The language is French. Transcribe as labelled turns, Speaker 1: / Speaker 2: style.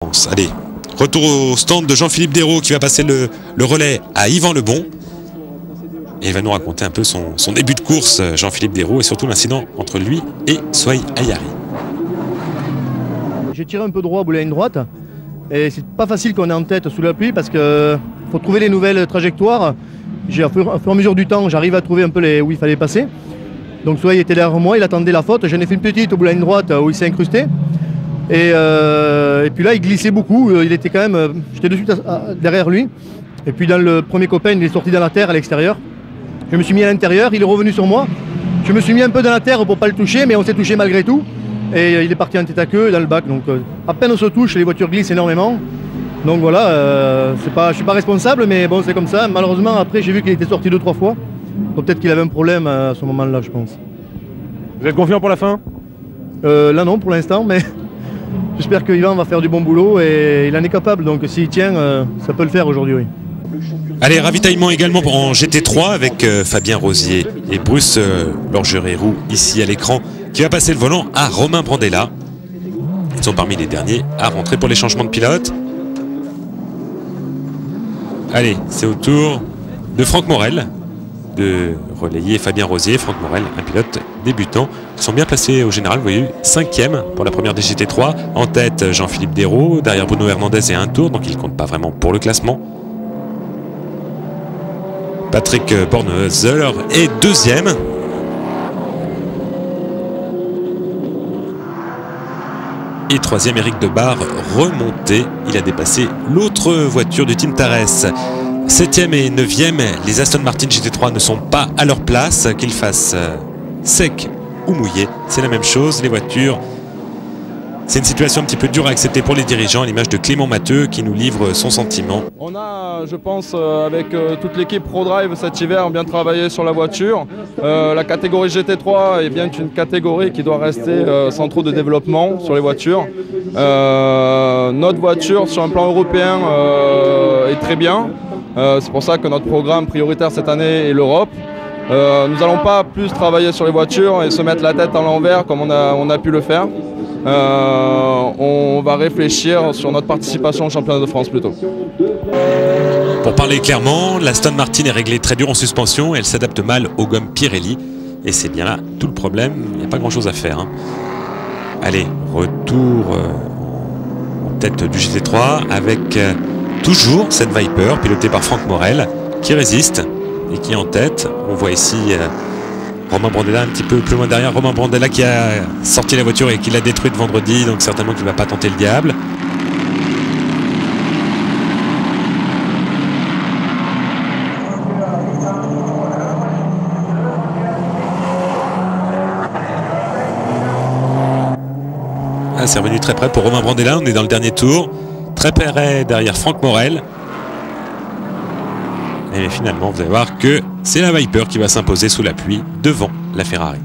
Speaker 1: d'avance. Allez, retour au stand de Jean-Philippe Desraux qui va passer le relais à Yvan Lebon. Et il va nous raconter un peu son début de course, Jean-Philippe Desraux, et surtout l'incident entre lui et Sohail Ayari.
Speaker 2: J'ai tiré un peu droit, boulé à une droite. Et c'est pas facile qu'on est en tête sous la pluie parce que faut trouver les nouvelles trajectoires. Au fur et à mesure du temps, j'arrive à trouver un peu où il fallait passer. Donc Sohail était derrière moi, il attendait la faute. J'en ai fait une petite au bout de la ligne droite où il s'est incrusté. Et puis là, il glissait beaucoup. Il était quand même, j'étais de suite derrière lui. Et puis dans le premier copain, il est sorti dans la terre à l'extérieur. Je me suis mis à l'intérieur, il est revenu sur moi. Je me suis mis un peu dans la terre pour pas le toucher, mais on s'est touché malgré tout. Et il est parti en tête à queue dans le bac. Donc à peine on se touche, les voitures glissent énormément. Donc voilà, je ne suis pas responsable, mais bon, c'est comme ça. Malheureusement, après, j'ai vu qu'il était sorti 2-3 fois. Donc peut-être qu'il avait un problème à ce moment-là, je pense.
Speaker 3: Vous êtes confiant pour la fin?
Speaker 2: Là non, pour l'instant, mais j'espère que Yvan va faire du bon boulot et il en est capable. Donc s'il tient, ça peut le faire aujourd'hui, oui.
Speaker 1: Allez, ravitaillement également en GT3 avec Fabien Rosier et Bruce Lorgerey-Roux ici à l'écran qui va passer le volant à Romain Brandella. Ils sont parmi les derniers à rentrer pour les changements de pilote. Allez, c'est au tour de Franck Morel de relayer Fabien Rosier. Franck Morel, un pilote débutant. Ils sont bien placés au général, vous voyez, 5e pour la première des GT3. En tête, Jean-Philippe Desraux, derrière Bruno Hernandez et un tour, donc il ne compte pas vraiment pour le classement. Patrick Bornezeller est 2e. Et 3e, Éric Debar remonté. Il a dépassé l'autre voiture du Team Tares. 7e et 9e, les Aston Martin GT3 ne sont pas à leur place. Qu'ils fassent sec ou mouillé, c'est la même chose. Les voitures, c'est une situation un petit peu dure à accepter pour les dirigeants, à l'image de Clément Matteux qui nous livre son sentiment.
Speaker 4: On a, je pense, avec toute l'équipe ProDrive cet hiver, bien travaillé sur la voiture. La catégorie GT3 est bien une catégorie qui doit rester sans trop de développement sur les voitures. Notre voiture, sur un plan européen, est très bien. C'est pour ça que notre programme prioritaire cette année est l'Europe. Nous n'allons pas plus travailler sur les voitures et se mettre la tête à l'envers comme on a pu le faire. On va réfléchir sur notre participation au championnat de France plutôt.
Speaker 1: Pour parler clairement, l'Aston Martin est réglée très dur en suspension et elle s'adapte mal aux gommes Pirelli. Et c'est bien là tout le problème, il n'y a pas grand chose à faire. Allez, retour en tête du GT3 avec toujours cette Viper pilotée par Franck Morel qui résiste et qui est en tête. On voit ici Romain Brandella un petit peu plus loin derrière. Romain Brandella qui a sorti la voiture et qui l'a détruite vendredi, donc certainement qu'il ne va pas tenter le diable. Ah, c'est revenu très près pour Romain Brandella, on est dans le dernier tour. Très près derrière Franck Morel. Et finalement, vous allez voir que c'est la Viper qui va s'imposer sous la pluie devant la Ferrari.